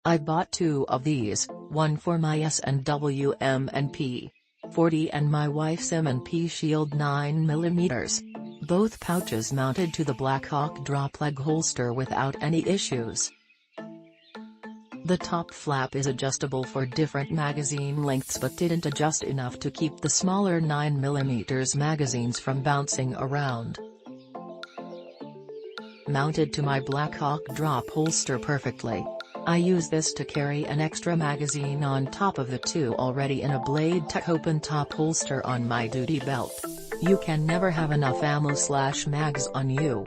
I bought 2 of these, one for my S&W M&P 40 and my wife's M&P Shield 9mm. Both pouches mounted to the BLACKHAWK drop leg holster without any issues. The top flap is adjustable for different magazine lengths but didn't adjust enough to keep the smaller 9mm magazines from bouncing around. Mounted to my BLACKHAWK drop holster perfectly. I use this to carry an extra magazine on top of the 2 already in a Blade Tech open top holster on my duty belt. You can never have enough ammo/mags on you.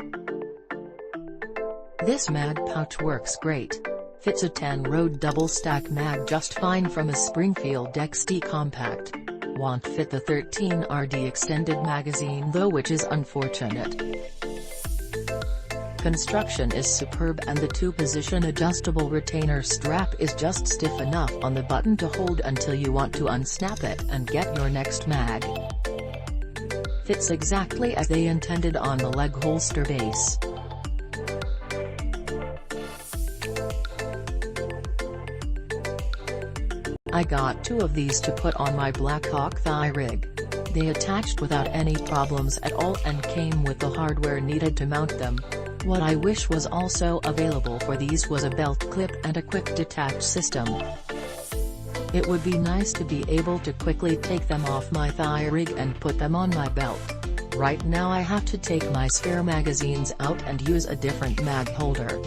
This mag pouch works great. Fits a 10-road double-stack mag just fine from a Springfield XD compact. Won't fit the 13RD extended magazine though, which is unfortunate. Construction is superb and the 2-position adjustable retainer strap is just stiff enough on the button to hold until you want to unsnap it and get your next mag. Fits exactly as they intended on the leg holster base. I got 2 of these to put on my BLACKHAWK thigh rig. They attached without any problems at all and came with the hardware needed to mount them. What I wish was also available for these was a belt clip and a quick detach system. It would be nice to be able to quickly take them off my thigh rig and put them on my belt. Right now I have to take my spare magazines out and use a different mag holder.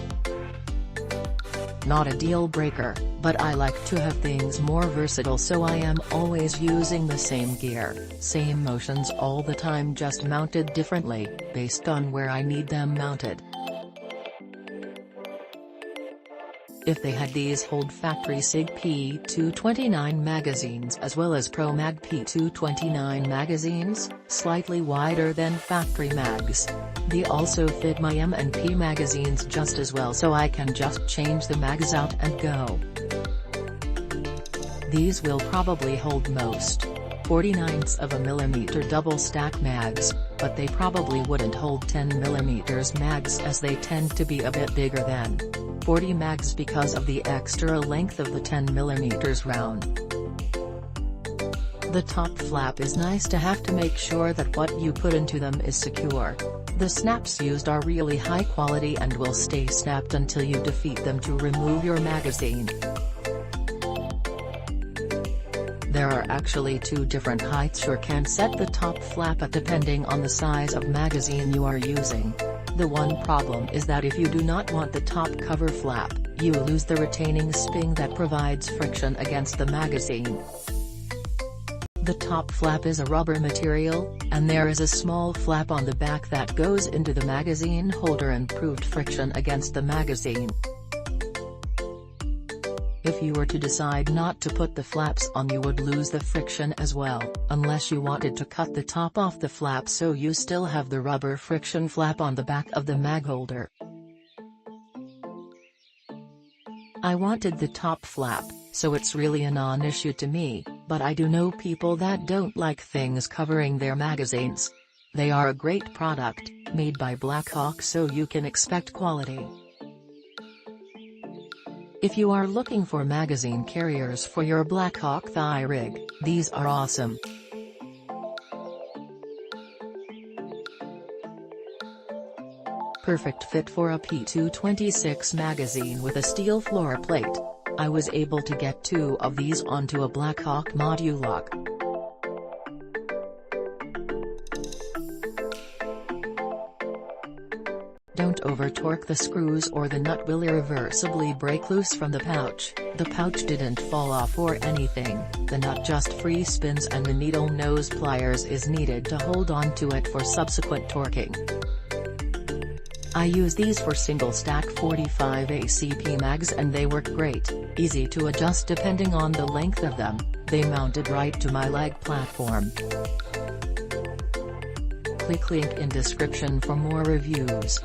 Not a deal breaker, but I like to have things more versatile, so I am always using the same gear, same motions all the time, just mounted differently, based on where I need them mounted. If they had these hold factory SIG P229 magazines as well as Pro Mag P229 magazines, slightly wider than factory mags. They also fit my M&P magazines just as well, so I can just change the mags out and go. These will probably hold most 49ths of a millimeter double stack mags, but they probably wouldn't hold 10mm mags as they tend to be a bit bigger than 40 mags because of the extra length of the 10mm round. The top flap is nice to have to make sure that what you put into them is secure. The snaps used are really high quality and will stay snapped until you defeat them to remove your magazine. There are actually 2 different heights you can set the top flap at depending on the size of magazine you are using. The one problem is that if you do not want the top cover flap, you lose the retaining spring that provides friction against the magazine. The top flap is a rubber material, and there is a small flap on the back that goes into the magazine holder and improved friction against the magazine. If you were to decide not to put the flaps on, you would lose the friction as well, unless you wanted to cut the top off the flap so you still have the rubber friction flap on the back of the mag holder. I wanted the top flap, so it's really a non-issue to me, but I do know people that don't like things covering their magazines. They are a great product, made by BLACKHAWK, so you can expect quality. If you are looking for magazine carriers for your BLACKHAWK thigh rig, these are awesome. Perfect fit for a P226 magazine with a steel floor plate. I was able to get 2 of these onto a BLACKHAWK module lock. Don't over-torque the screws or the nut will irreversibly break loose from the pouch. The pouch didn't fall off or anything, the nut just free spins and the needle nose pliers is needed to hold on to it for subsequent torquing. I use these for single stack 45 ACP mags and they work great, easy to adjust depending on the length of them, they mounted right to my leg platform. Click link in description for more reviews.